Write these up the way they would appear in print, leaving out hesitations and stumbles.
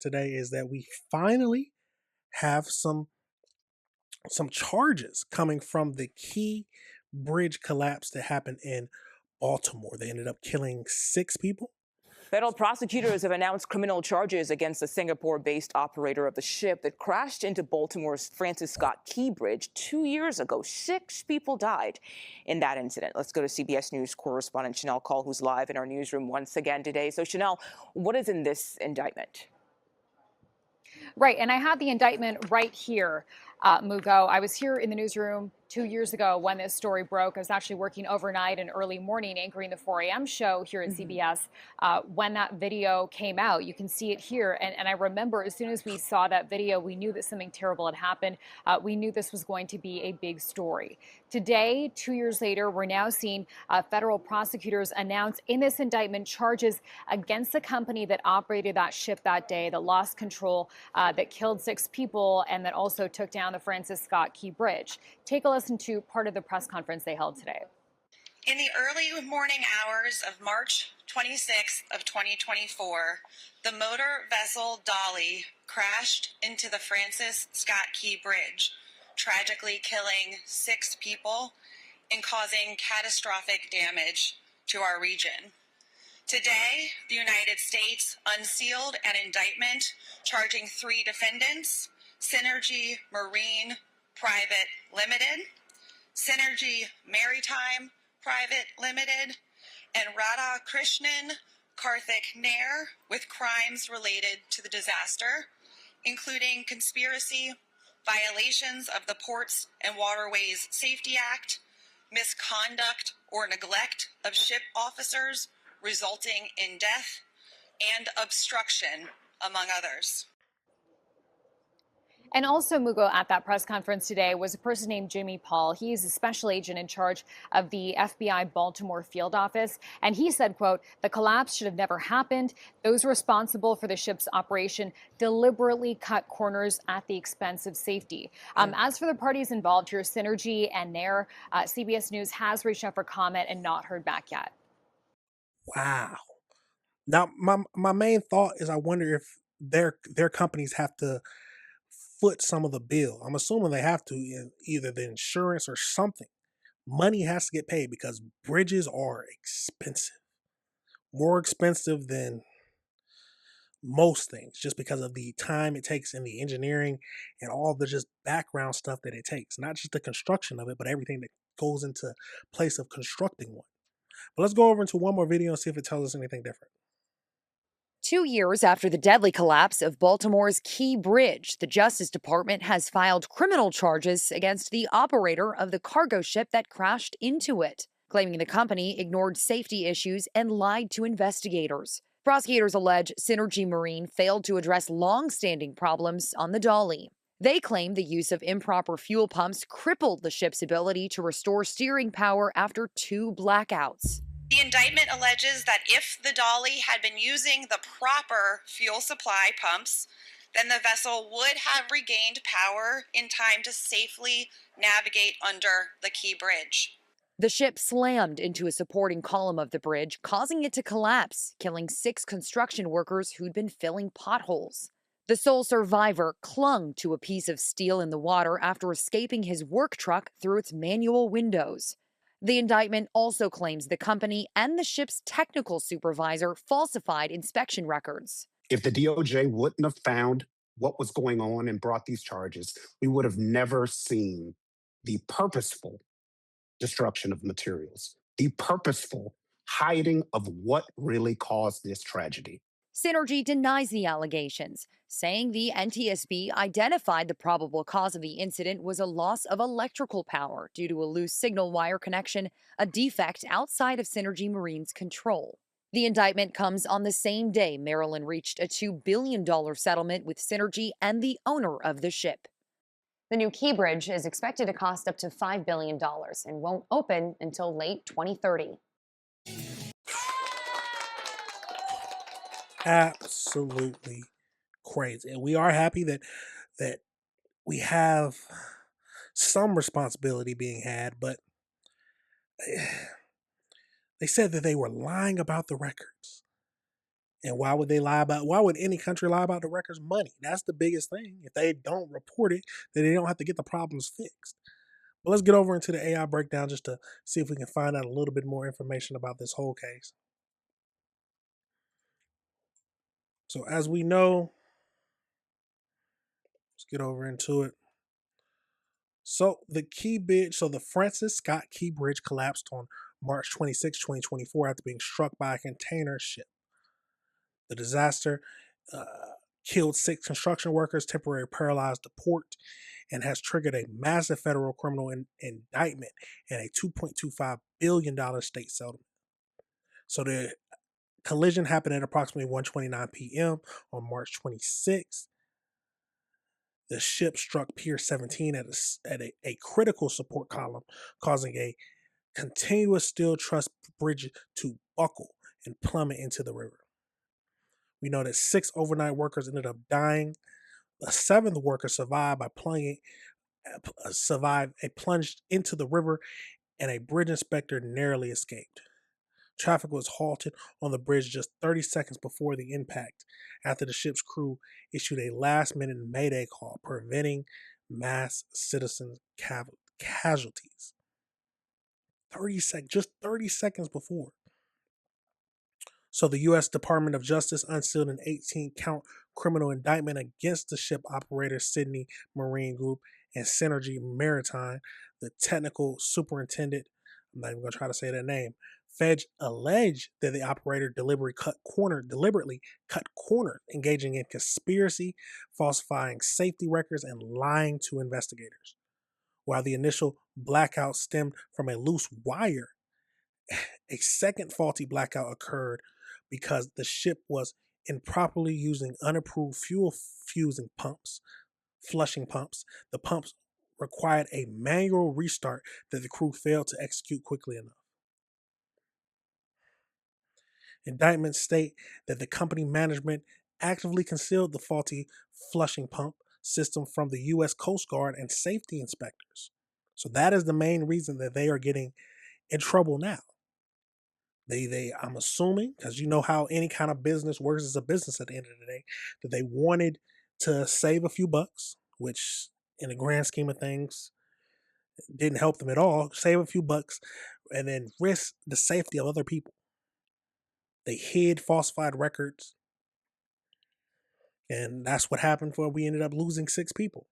today is that we finally have some charges coming from the key bridge collapse that happened in Baltimore. They ended up killing 6 people. Federal prosecutors have announced criminal charges against the Singapore-based operator of the ship that crashed into Baltimore's Francis Scott Key Bridge 2 years ago. 6 people died in that incident. Let's go to CBS News correspondent Chanel Call, who's live in our newsroom once again today. So, Chanel, what is in this indictment? Right, and I have the indictment right here, Mugo. I was here in the newsroom 2 years ago when this story broke. I was actually working overnight and early morning anchoring the 4 a.m. show here at CBS when that video came out. You can see it here. And I remember as soon as we saw that video, we knew that something terrible had happened. We knew this was going to be a big story. Today, 2 years later, we're now seeing federal prosecutors announce in this indictment charges against the company that operated that ship that day, that lost control, that killed 6 people, and that also took down the Francis Scott Key Bridge. Take a listen to part of the press conference they held today. In the early morning hours of March 26th of 2024, the motor vessel Dolly crashed into the Francis Scott Key Bridge, tragically killing 6 people and causing catastrophic damage to our region. Today, the United States unsealed an indictment charging 3 defendants, Synergy Marine Private Limited, Synergy Maritime Private Limited, and Radha Krishnan Karthik Nair with crimes related to the disaster, including conspiracy, violations of the Ports and Waterways Safety Act, misconduct or neglect of ship officers resulting in death, and obstruction, among others. And also, Mugo, at that press conference today was a person named Jimmy Paul. He's a special agent in charge of the FBI Baltimore field office. And he said, quote, "The collapse should have never happened. Those responsible for the ship's operation deliberately cut corners at the expense of safety." As for the parties involved here, Synergy and Nair, CBS News has reached out for comment and not heard back yet. Wow. Now, my main thought is I wonder if their companies have to foot some of the bill. I'm assuming they have to in either the insurance or something. Money has to get paid because bridges are expensive, more expensive than most things, just because of the time it takes and the engineering and all the just background stuff that it takes. Not just the construction of it, but everything that goes into place of constructing one. But let's go over into one more video and see if it tells us anything different. 2 years after the deadly collapse of Baltimore's Key Bridge, the Justice Department has filed criminal charges against the operator of the cargo ship that crashed into it, claiming the company ignored safety issues and lied to investigators. Prosecutors allege Synergy Marine failed to address long-standing problems on the Dolly. They claim the use of improper fuel pumps crippled the ship's ability to restore steering power after 2 blackouts. The indictment alleges that if the Dolly had been using the proper fuel supply pumps, then the vessel would have regained power in time to safely navigate under the Key Bridge. The ship slammed into a supporting column of the bridge, causing it to collapse, killing 6 construction workers who'd been filling potholes. The sole survivor clung to a piece of steel in the water after escaping his work truck through its manual windows. The indictment also claims the company and the ship's technical supervisor falsified inspection records. If the DOJ wouldn't have found what was going on and brought these charges, we would have never seen the purposeful destruction of materials, the purposeful hiding of what really caused this tragedy. Synergy denies the allegations, saying the NTSB identified the probable cause of the incident was a loss of electrical power due to a loose signal wire connection, a defect outside of Synergy Marine's control. The indictment comes on the same day Maryland reached a $2 billion settlement with Synergy and the owner of the ship. The new Key Bridge is expected to cost up to $5 billion and won't open until late 2030. Absolutely crazy. And we are happy that we have some responsibility being had, but they said that they were lying about the records. And why would they lie about? Why would any country lie about the records? Money. That's the biggest thing. If they don't report it, then they don't have to get the problems fixed. But let's get over into the AI breakdown just to see if we can find out a little bit more information about this whole case. So as we know, let's get over into it. So the Francis Scott Key Bridge collapsed on March 26, 2024 after being struck by a container ship. The disaster uh, killed 6 construction workers, temporarily paralyzed the port, and has triggered a massive federal criminal indictment and a $2.25 billion state settlement. So the collision happened at approximately 1:29 p.m. on March 26th. The ship struck Pier 17 at a critical support column, causing a continuous steel truss bridge to buckle and plummet into the river. We know that 6 overnight workers ended up dying. A 7th worker survived plunged into the river, and a bridge inspector narrowly escaped. Traffic was halted on the bridge just 30 seconds before the impact after the ship's crew issued a last-minute mayday call, preventing mass citizen casualties. Just 30 seconds before. So the U.S. Department of Justice unsealed an 18-count criminal indictment against the ship operator Sydney Marine Group and Synergy Maritime. The technical superintendent, I'm not even going to try to say that name, Fedge alleged that the operator deliberately cut corner, engaging in conspiracy, falsifying safety records, and lying to investigators. While the initial blackout stemmed from a loose wire, a second faulty blackout occurred because the ship was improperly using unapproved fuel flushing pumps. The pumps required a manual restart that the crew failed to execute quickly enough. Indictments state that the company management actively concealed the faulty flushing pump system from the U.S. Coast Guard and safety inspectors. So that is the main reason that they are getting in trouble now. I'm assuming, because you know how any kind of business works as a business at the end of the day, that they wanted to save a few bucks, which in the grand scheme of things didn't help them at all. Save a few bucks and then risk the safety of other people. They hid falsified records, and that's what happened for we ended up losing 6 people.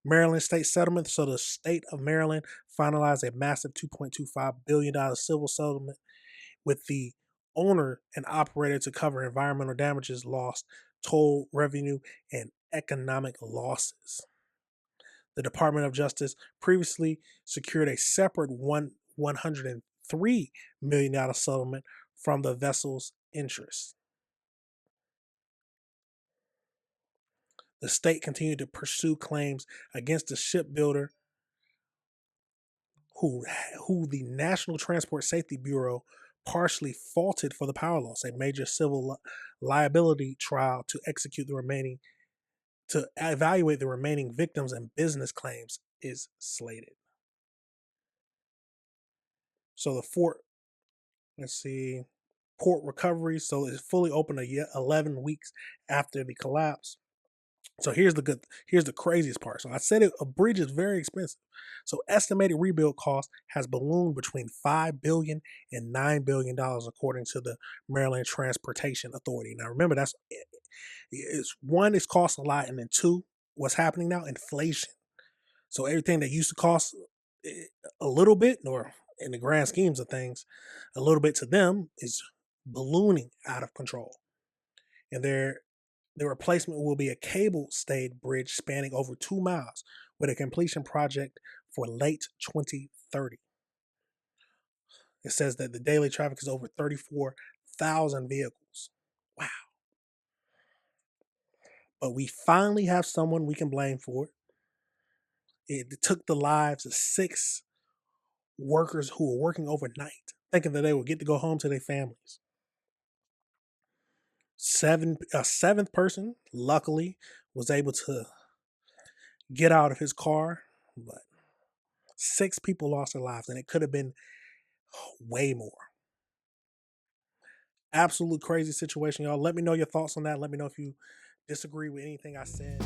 Maryland state settlement. So the state of Maryland finalized a massive $2.25 billion civil settlement with the owner and operator to cover environmental damages, lost toll revenue, and economic losses. The Department of Justice previously secured a separate $103 million settlement from the vessel's interest. The state continued to pursue claims against the shipbuilder who the National Transport Safety Bureau partially faulted for the power loss. A major civil liability trial to evaluate the remaining victims and business claims is slated. So port recovery. So it's fully open 11 weeks after the collapse. So here's the craziest part. So I said a bridge is very expensive. So estimated rebuild cost has ballooned between $5 billion and $9 billion, according to the Maryland Transportation Authority. Now remember, it's cost a lot, and then 2, what's happening now? Inflation. So everything that used to cost a little bit, or in the grand schemes of things, a little bit to them, is ballooning out of control. And the replacement will be a cable-stayed bridge spanning over 2 miles with a completion project for late 2030. It says that the daily traffic is over 34,000 vehicles. Wow. But we finally have someone we can blame for it. It took the lives of 6 workers who were working overnight, thinking that they would get to go home to their families. A 7th person, luckily, was able to get out of his car, but 6 people lost their lives, and it could have been way more. Absolute crazy situation, y'all. Let me know your thoughts on that. Let me know if you disagree with anything I said.